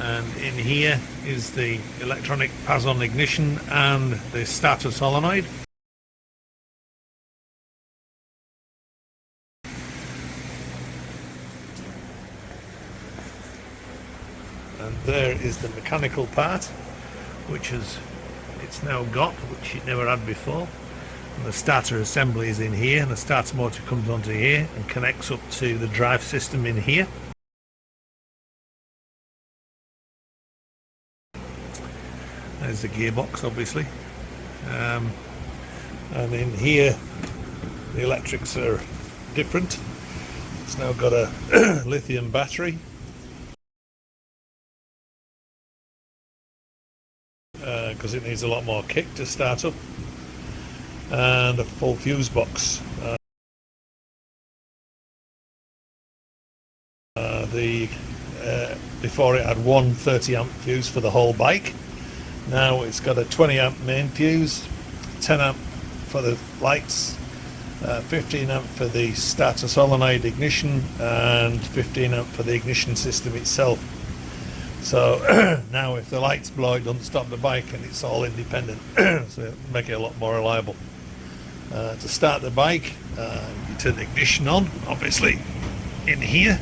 and in here is the electronic pass-on ignition and the starter solenoid. And there is the mechanical part, which it's now got, which it never had before. And the starter assembly is in here, and the starter motor comes onto here and connects up to the drive system in here. There's the gearbox, obviously, and in here the electrics are different. It's now got a lithium battery, because it needs a lot more kick to start up, and a full fuse box. Before it had one 30 amp fuse for the whole bike. Now it's got a 20 amp main fuse, 10 amp for the lights, 15 amp for the starter solenoid ignition, and 15 amp for the ignition system itself. So now if the lights blow, it doesn't stop the bike, and it's all independent, so it'll make it a lot more reliable. To start the bike, you turn the ignition on, obviously, in here.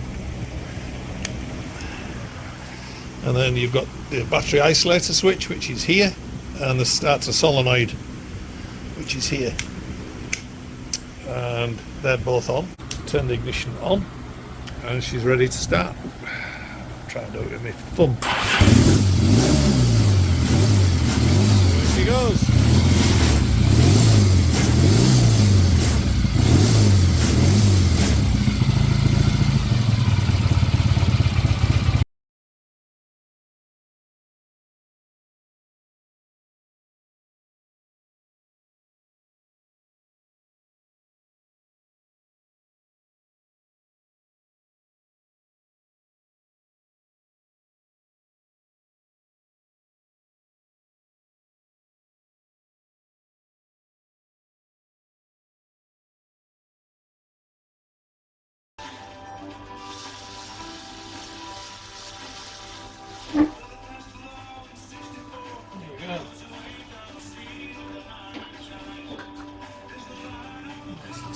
And then you've got the battery isolator switch, which is here, and the starter solenoid, which is here. And they're both on. Turn the ignition on, and she's ready to start. Try and do it with my thumb. There she goes.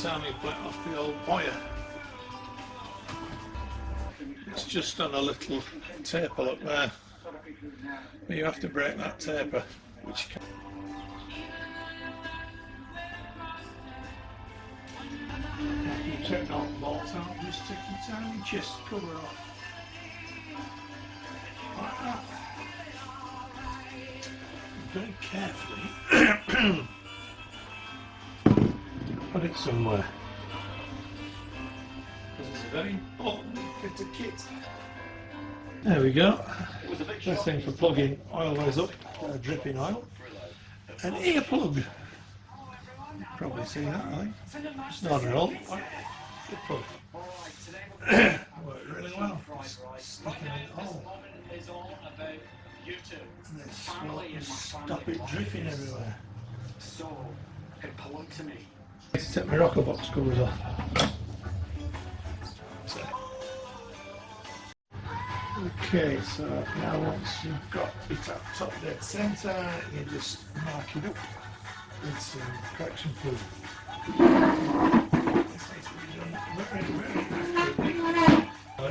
Tiny plate off the old boiler. It's just on a little taper up there, but you have to break that taper, which can... After you take all the bolts out, just take your tiny chest cover off, like that. Very carefully put it somewhere, because it's a very important bit of kit. There we go. This thing for plugging oil wells up, dripping oil. An earplug. Probably see that, I think. It's not at all. Earplug. Worked really well. Sticking in the hole. And this will stop it dripping everywhere. So important to me. Let's take my rocker box covers off. Okay, so now once you've got it at top dead centre, you just mark it up with some correction fluid.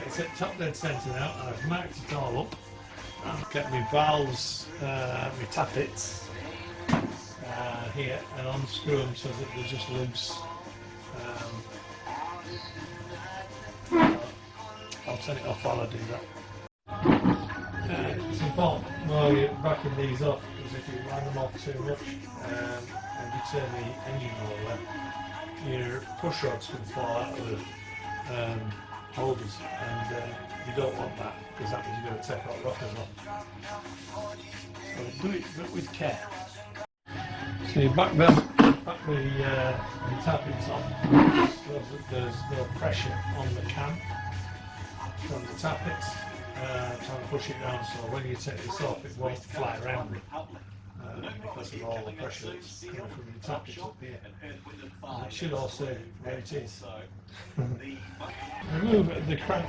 It's at top dead centre now. I've marked it all up. I've kept my valves, my tappets here, and unscrew them so that they're just loose. I'll turn it off while I do that. It's important while you're backing these off, because if you line them off too much and you turn the engine over, your push rods can fall out of the holders, and you don't want that, because that means you're going to take all rockers off. So do it with care. So you back the tappets off, so that there's no pressure on the cam from the tappets, trying to push it down, so when you take this off it won't fly around because of all the pressure that's coming from the tappets up here. And it should all say where it is. Remove the crank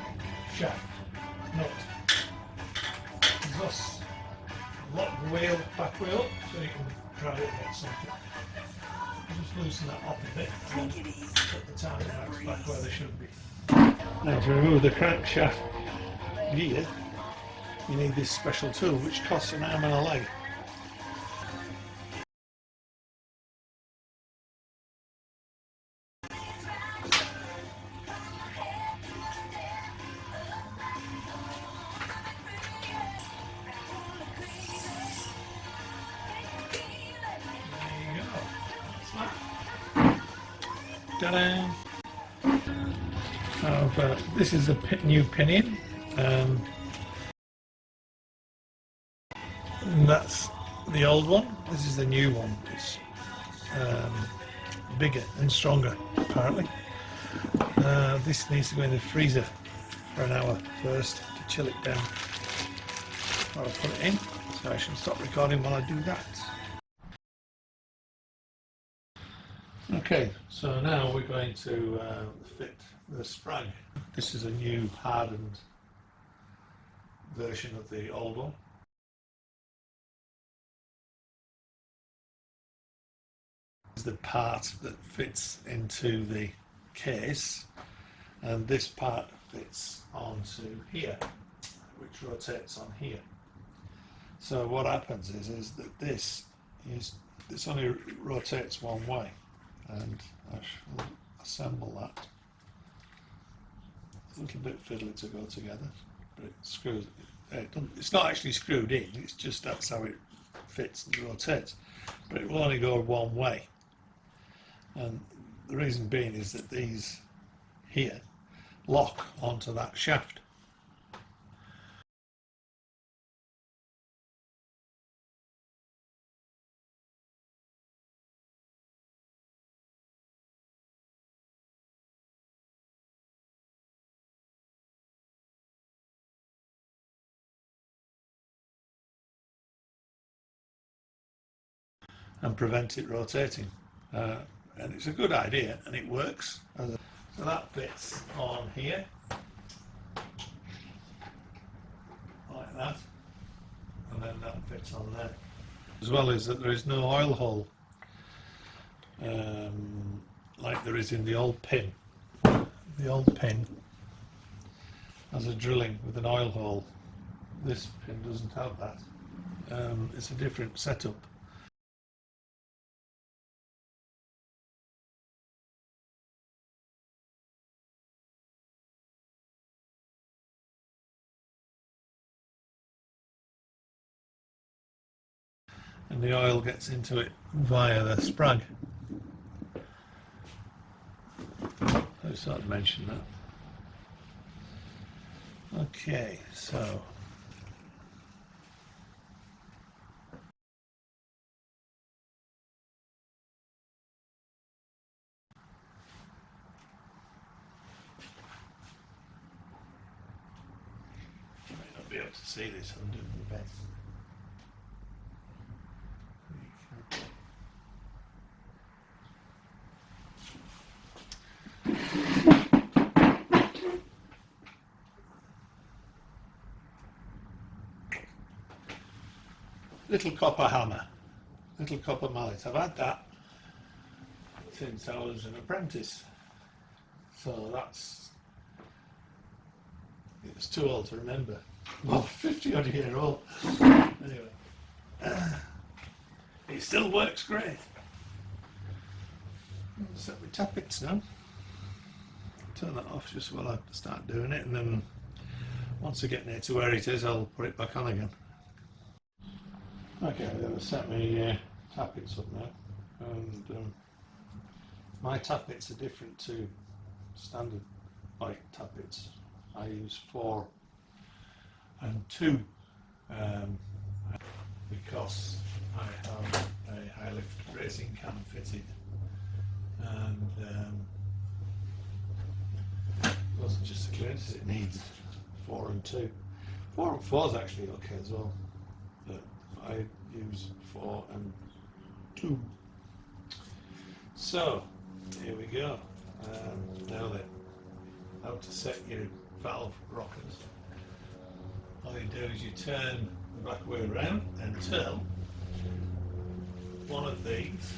shaft nut. thus lock the wheel, back wheel up, so you can drive it against something. Just loosen that up a bit and then put the tire tracks back where they should be. Now to remove the crankshaft gear, you need this special tool which costs an arm and a leg. Ta-da! This is the new pinion, and that's the old one. This is the new one. It's bigger and stronger, apparently. This needs to go in the freezer for an hour first to chill it down. I'll put it in, so I should stop recording while I do that. Okay, so now we're going to fit the sprag. This is a new hardened version of the old one. This is the part that fits into the case, and this part fits onto here, which rotates on here. So what happens is that this only rotates one way. And I shall assemble that. It's a little bit fiddly to go together, but it screws. It's not actually screwed in, it's just that's how it fits and rotates. But it will only go one way. And the reason being is that these here lock onto that shaft. And prevent it rotating, and it's a good idea and it works. So that fits on here like that, and then that fits on there, as well as that there is no oil hole like there is in the old pin. The old pin has a drilling with an oil hole. This pin doesn't have that. It's a different setup. And the oil gets into it via the sprag. I sort of mentioned that. Okay, so you may not be able to see this, I'm doing my best. Little copper hammer, little copper mallet. I've had that since I was an apprentice, so it's too old to remember. Well, 50 odd year old. Anyway, it still works great. Set my tappets now. Turn that off just while I start doing it, and then once I get near to where it is, I'll put it back on again. Okay, I'm going to set my tappets up now, and my tappets are different to standard bike tappets. I use 4 and 2 because I have a high lift racing cam fitted, and it wasn't just the clearance, it needs 4 and 2. 4 and 4 is actually okay as well, but I use 4 and 2. So here we go. Now then, how to set your valve rockers. All you do is you turn the back way around until one of these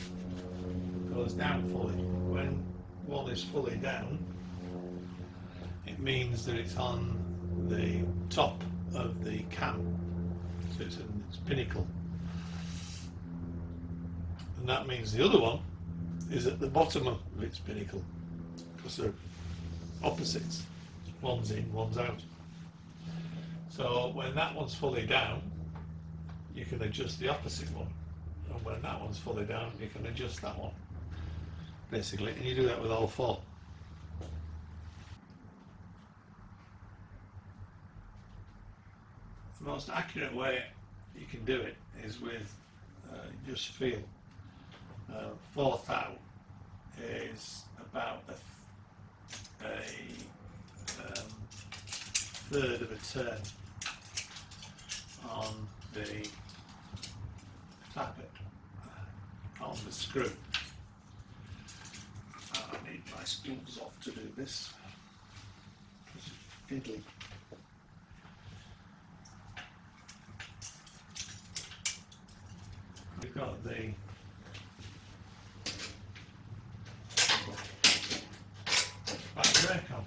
goes down fully. When one is fully down, it means that it's on the top of the cam, so it's in its pinnacle, and that means the other one is at the bottom of its pinnacle, because they're opposites. One's in, one's out. So when that one's fully down, you can adjust the opposite one, and when that one's fully down, you can adjust that one, basically, and you do that with all four. The most accurate way you can do it is with just feel. Fourth out is about a third of a turn on the tappet, on the screw. I need my gloves off to do this, because it's fiddly. We've got the back brake on,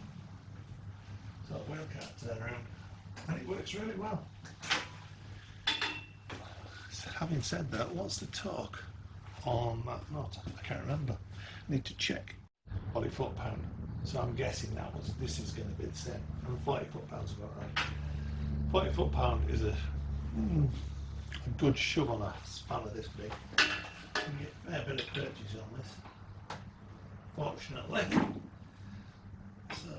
so the wheel can't turn around, and it works really well. So having said that, what's the torque on that nut? I can't remember. I need to check. 40 foot-pound. So I'm guessing this is going to be the same. And 40 foot-pounds about right. 40 foot-pound is a good shove on a spanner this big. You can get a fair bit of purchase on this, fortunately. So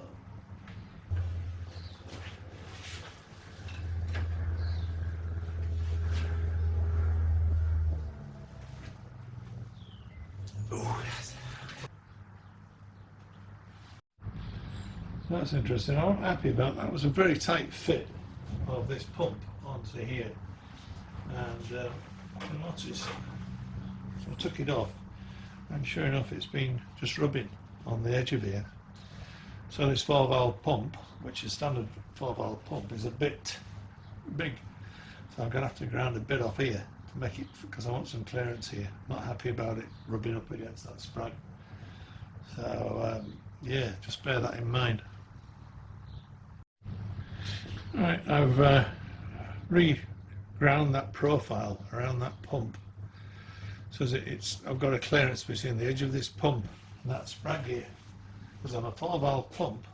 that's interesting. I'm happy about that. It was a very tight fit of this pump onto here, and I noticed, so I took it off, and sure enough it's been just rubbing on the edge of here. So this 4-valve pump, which is standard 4-valve pump, is a bit big, so I'm going to have to ground a bit off here to make it, because I want some clearance here. Not happy about it rubbing up against that sprag. So yeah, just bear that in mind. Right, I've re-ground that profile around that pump, so that I've got a clearance between the edge of this pump and that sprag here. Because on a 4-valve pump,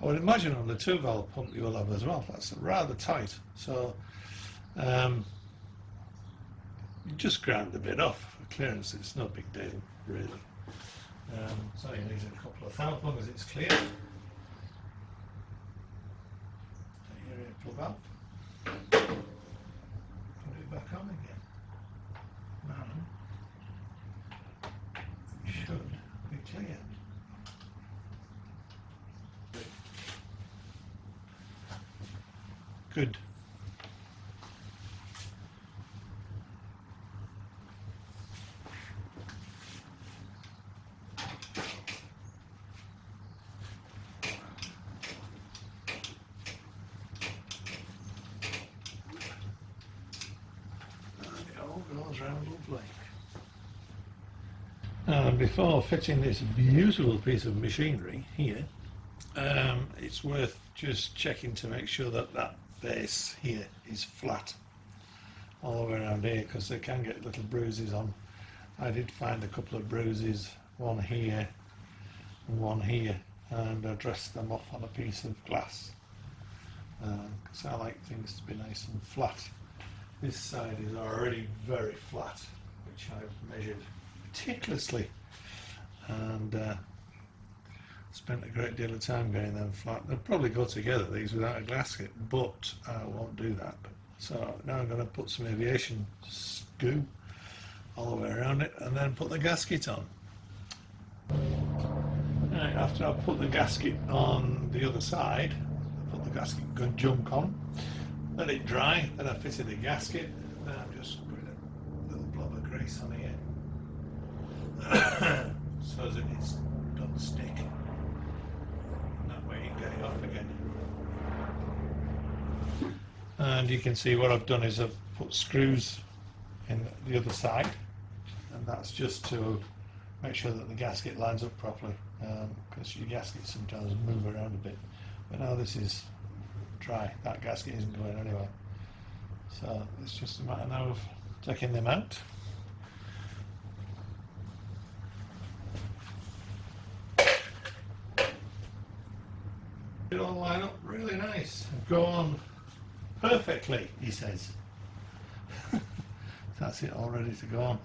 I would imagine on the 2-valve pump you will have as well. That's rather tight, so you just ground a bit off for clearance. It's no big deal, really. So you need a couple of thou, as long as it's clear. Plug up, put it back on again. Now it should be clear. Good. And before fitting this beautiful piece of machinery here, it's worth just checking to make sure that that face here is flat all the way around here, because they can get little bruises on. I did find a couple of bruises, one here and one here, and I dressed them off on a piece of glass, because I like things to be nice and flat. This side is already very flat, which I've measured meticulously, and spent a great deal of time getting them flat. They'll probably go together, these, without a gasket, but I won't do that. So now I'm going to put some aviation goo all the way around it, and then put the gasket on. Right, after I've put the gasket on the other side, I put the gasket good junk on, let it dry, then I fitted the gasket, then I'm just putting a little blob of grease on here so that it doesn't stick, and that way you can get it off again. and you can see what I've done is I've put screws in the other side, and that's just to make sure that the gasket lines up properly, because your gaskets sometimes move around a bit. But now this is dry, that gasket isn't going anywhere. So it's just a matter now of taking them out. It all line up really nice. Go on perfectly, he says. That's it, all ready to go on.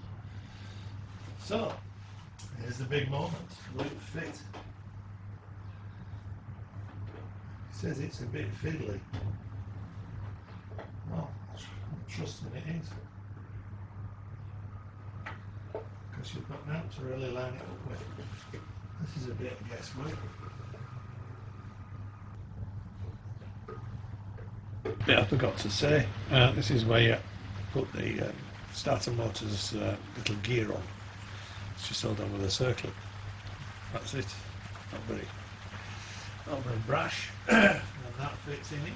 So here's the big moment. Will it fit? He says it's a bit fiddly. Well, I'm trusting it is, because you've got now to really line it up with. This is a bit of guesswork. Yeah, I forgot to say, this is where you put the starter motor's little gear on. It's just all done with a circlip. That's it. Not very brash. And that fits in here.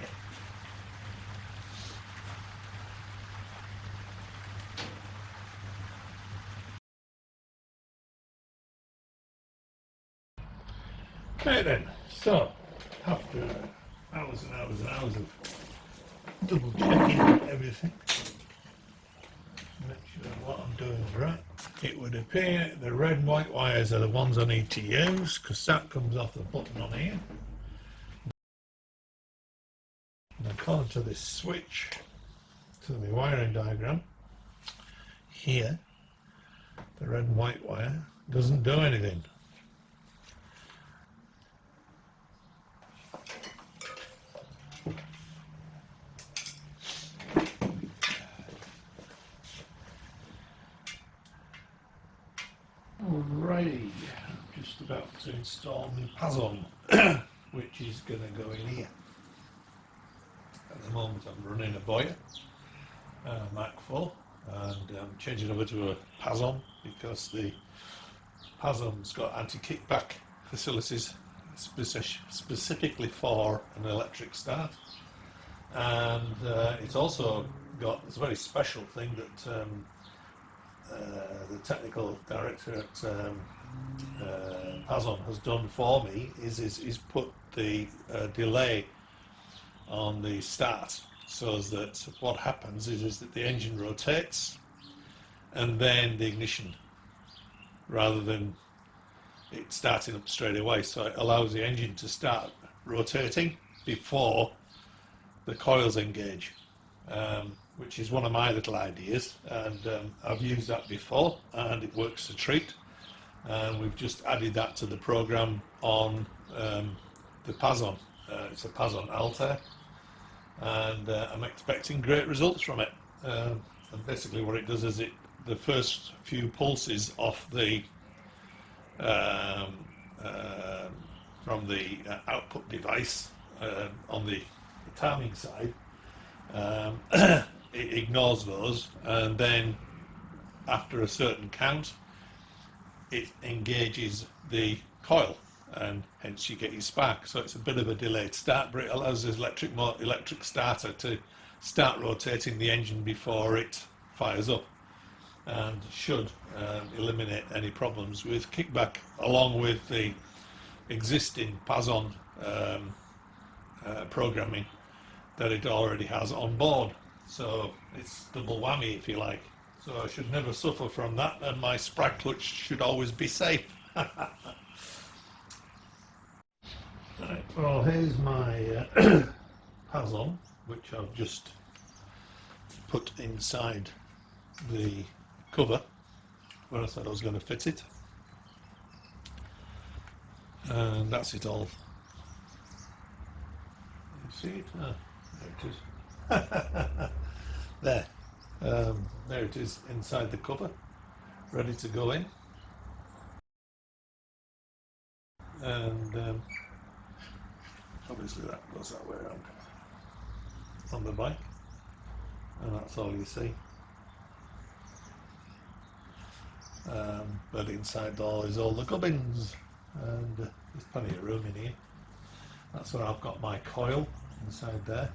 Okay then, so after hours and hours and hours of double checking everything, make sure what I'm doing is right, it would appear the red and white wires are the ones I need to use, because that comes off the button on here. And according to this switch, to the wiring diagram here, the red and white wire doesn't do anything. Alrighty, I'm just about to install the Pazon, which is going to go in here. At the moment I'm running a Boyer, Mac 4, and I'm changing over to a Pazon because the Pazon's got anti-kickback facilities specifically for an electric start, and it's also got this very special thing that the technical director at Pazon has done for me is put the delay on the start, so that what happens is that the engine rotates and then the ignition, rather than it starting up straight away. So it allows the engine to start rotating before the coils engage. Which is one of my little ideas, and I've used that before and it works a treat, and we've just added that to the program on the Pazon. It's a Pazon Altair, and I'm expecting great results from it. And basically what it does is the first few pulses off the from the output device on the timing side, it ignores those, and then after a certain count it engages the coil, and hence you get your spark. So it's a bit of a delayed start, but it allows this electric starter to start rotating the engine before it fires up, and should eliminate any problems with kickback, along with the existing Pazon programming that it already has on board. So it's double whammy, if you like. So I should never suffer from that, and my sprag clutch should always be safe. Right, well, here's my Pazon, which I've just put inside the cover where I thought I was going to fit it, and that's it all. You see it? Ah, there it is. There. There it is inside the cover, ready to go in. And obviously that goes that way around on the bike, and that's all you see. But inside all is all the gubbins, and there's plenty of room in here. That's where I've got my coil inside there.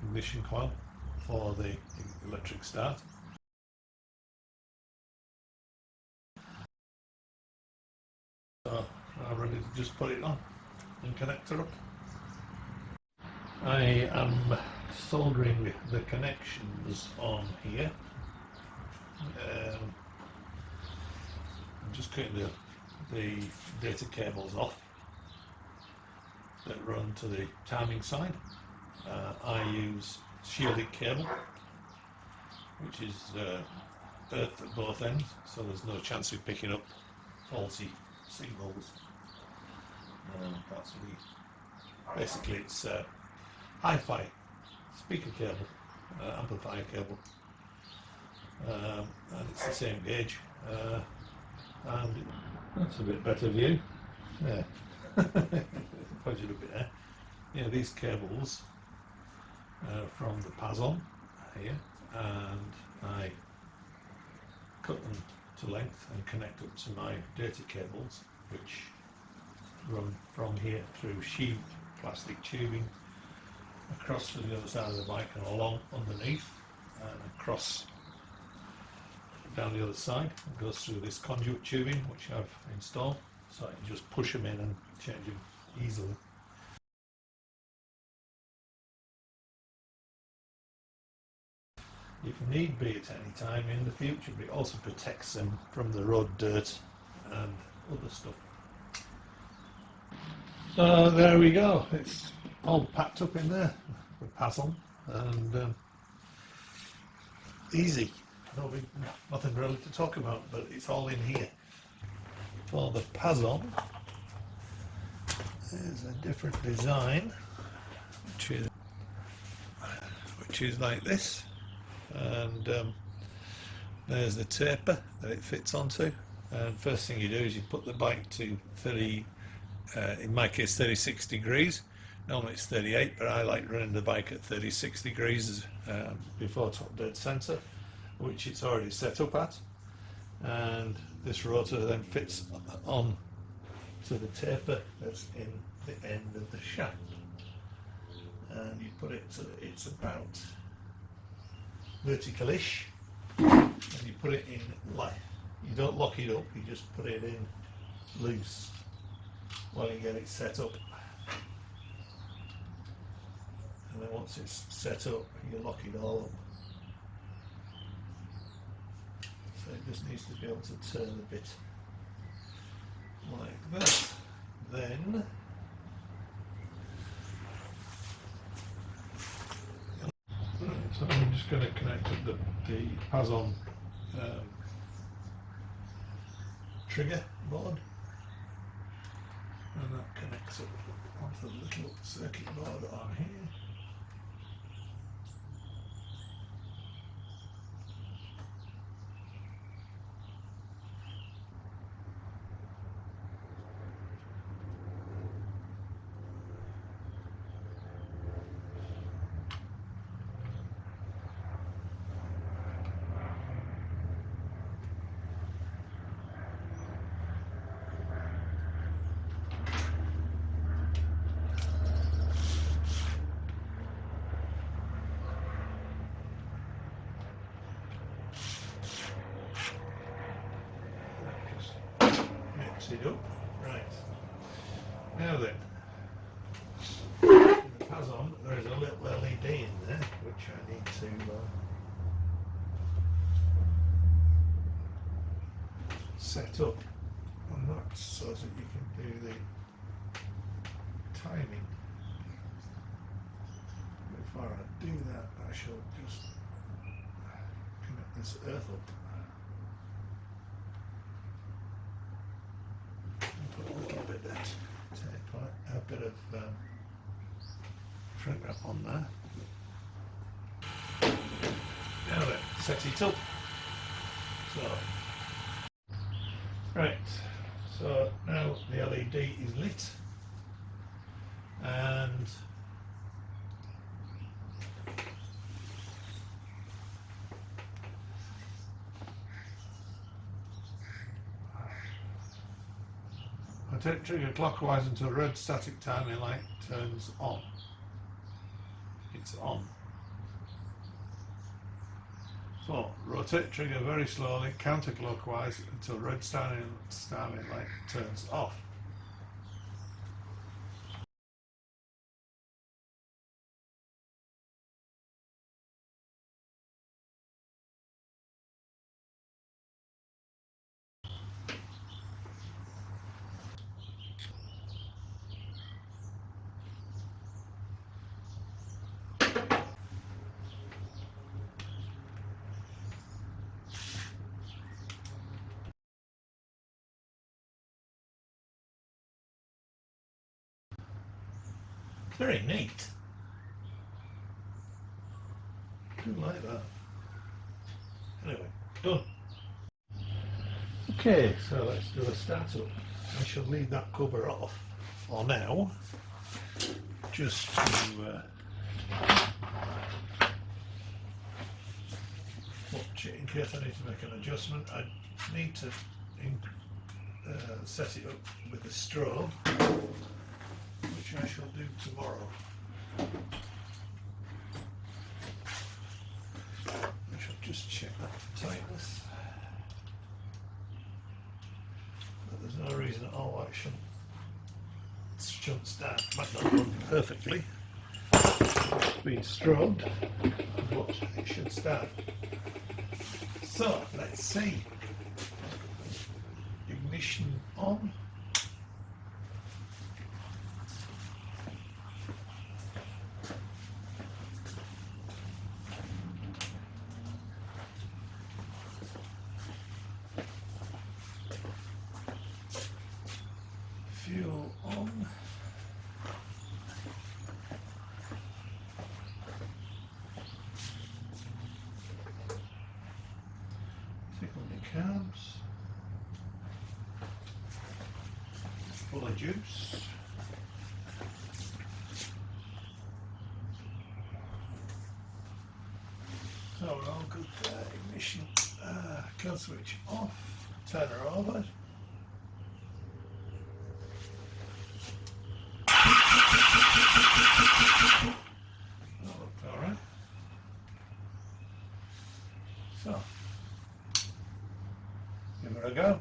ignition coil for the electric start. So I'm ready to just put it on and connect her up. I am soldering the connections on here. I'm just cutting the data cables off that run to the timing side. I use shielded cable, which is earthed at both ends, so there's no chance of picking up faulty signals. Basically it's hi-fi speaker cable, amplifier cable, and it's the same gauge, and that's a bit better view. Yeah. Pointed a bit there. Yeah, these cables from the Pazon here, and I cut them to length and connect up to my data cables, which run from here through sheathed plastic tubing across to the other side of the bike and along underneath and across down the other side. It goes through this conduit tubing which I've installed, so I can just push them in and change them easily. If need be at any time in the future, but it also protects them from the road dirt and other stuff. So there we go, it's all packed up in there, the Pazon, and easy. Nothing really to talk about, but it's all in here. For the Pazon, there's a different design, which is like this, and there's the taper that it fits onto. And first thing you do is you put the bike to 30, in my case 36 degrees. Normally it's 38, but I like running the bike at 36 degrees before top dead centre, which it's already set up at. And this rotor then fits on to the taper that's in the end of the shaft. And you put it so that it's about vertical-ish, and you put it in like, you don't lock it up, you just put it in loose while you get it set up. And then once it's set up, you lock it all up. So it just needs to be able to turn a bit like that. Then so I'm just going to connect up the Pazon trigger board, and that connects up onto the little circuit board on here. It up. Right. Now then, in the Pazon there is a little LED in there which I need to set up on that so that you can do the timing. Before I do that, I shall just connect this earth up. Put a little bit of tape on it, a bit of shrink wrap on there. Now then, set it up. So, right, so now the LED is lit, and I take trigger clockwise until red static timing light turns on. It's on. 4. Rotate trigger very slowly, counterclockwise until red starting light turns off. Very neat. I do like that. Anyway, done. Okay, so let's do a startup. I shall leave that cover off for now, just to watch it in case I need to make an adjustment. I need to set it up with the strobe, which I shall do tomorrow. I shall just check that for tightness. But there's no reason at all why it shouldn't start. Might not run perfectly. It's been strobed, but it should start. So let's see. Ignition on. Fuel on. Tickle the carbs. Full of juice. So we're all good there. Ignition. Kill switch off. Turn her over. That looked alright. So, give her a go.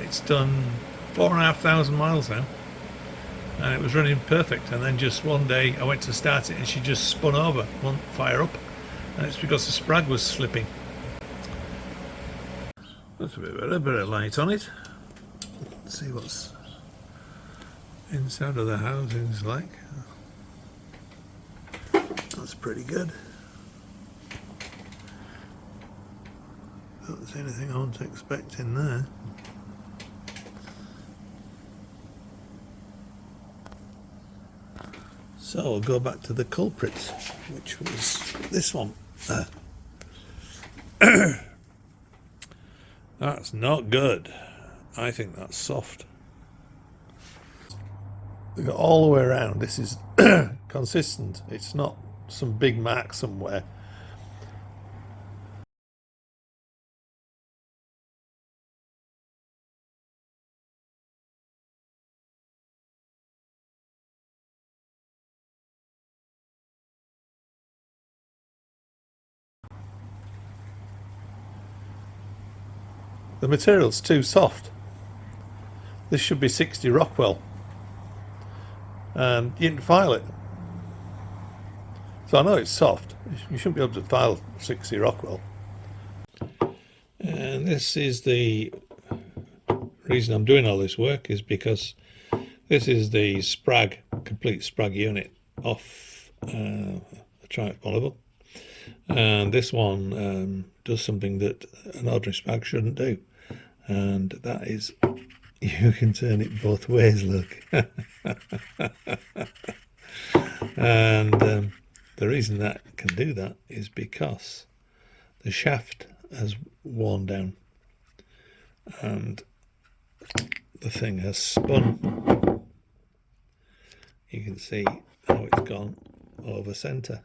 It's done 4,500 miles now, and it was running perfect. And then just one day I went to start it and she just spun over, won't fire up, and it's because the sprag was slipping. That's a bit better, a bit of light on it. Let's see what's inside of the housing's like. That's pretty good. Don't see anything I want to expect in there. So we'll go back to the culprits, which was this one. That's not good. I think that's soft. All the way around, this is consistent. It's not some big mark somewhere. The material's too soft. This should be 60 Rockwell, and you didn't file it. So I know it's soft. You shouldn't be able to file 60 Rockwell. And this is the reason I'm doing all this work, is because this is the sprag, complete sprag unit off the Triumph Bonneville. And this one does something that an ordinary sprag shouldn't do. And that is, you can turn it both ways, look. And the reason that can do that is because the shaft has worn down and the thing has spun. You can see how it's gone over centre.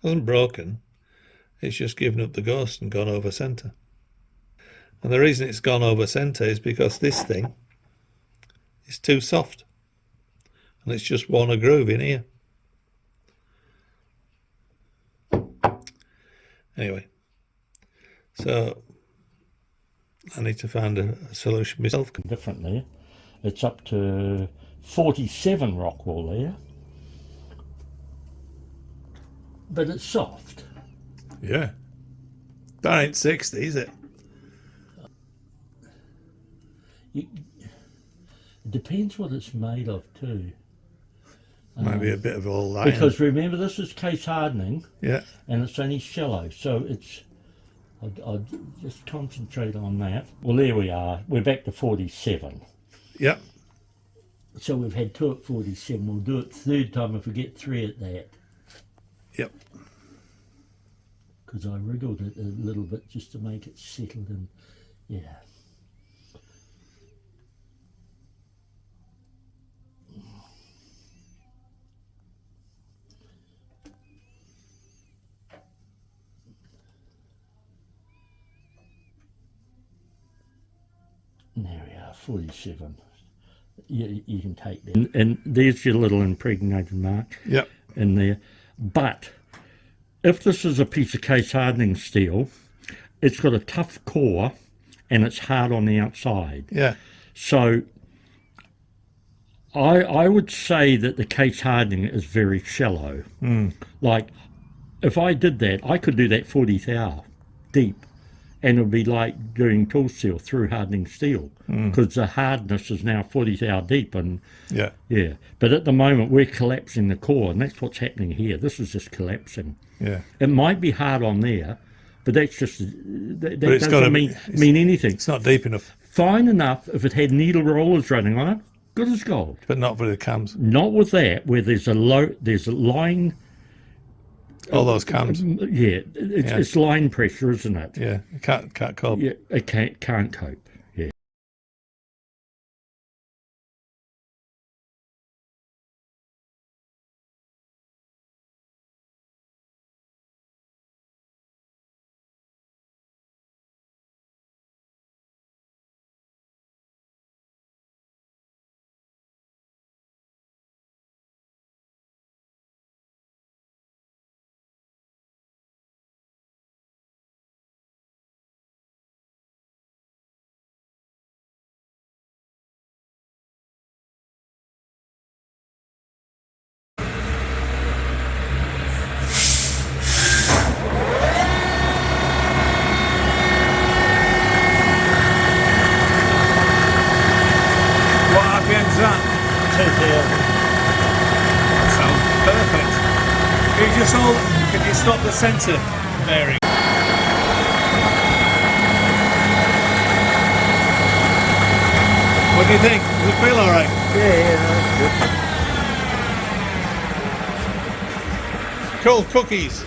Hasn't broken, it's just given up the ghost and gone over centre. And the reason it's gone over centre is because this thing is too soft and it's just worn a groove in here. Anyway, so I need to find a solution myself. Different there. It's up to 47 Rockwell there. But it's soft. Yeah. That ain't 60, is it? It depends what it's made of too. Maybe a bit of all iron. Because remember, this is case hardening. Yeah. And it's only shallow, so it's... I'd just concentrate on that. Well, there we are. We're back to 47. Yep. So we've had 2 at 47. We'll do it third time if we get 3 at that. Yep. Because I wriggled it a little bit just to make it settled in. Yeah. There we are, 47. You can take that. And there's your little impregnated mark. Yep. In there. But if this is a piece of case hardening steel, it's got a tough core and it's hard on the outside. Yeah. So I would say that the case hardening is very shallow. Like if I did that, I could do that 40 thou deep, and it would be like doing tool steel through hardening steel, because the hardness is now 40 thou deep. And yeah. But at the moment we're collapsing the core, and that's what's happening here. This is just collapsing. Yeah. It might be hard on there, but that's just that doesn't mean anything. It's not deep enough. Fine enough if it had needle rollers running on it, good as gold. But not for the cams. Not with that, where there's a line. All those cams. Yeah, it's line pressure, isn't it? Yeah, it can't cope. Yeah, it can't cope. Can you stop the centre bearing? What do you think? Does it feel alright? Yeah, that's good. Cool cookies.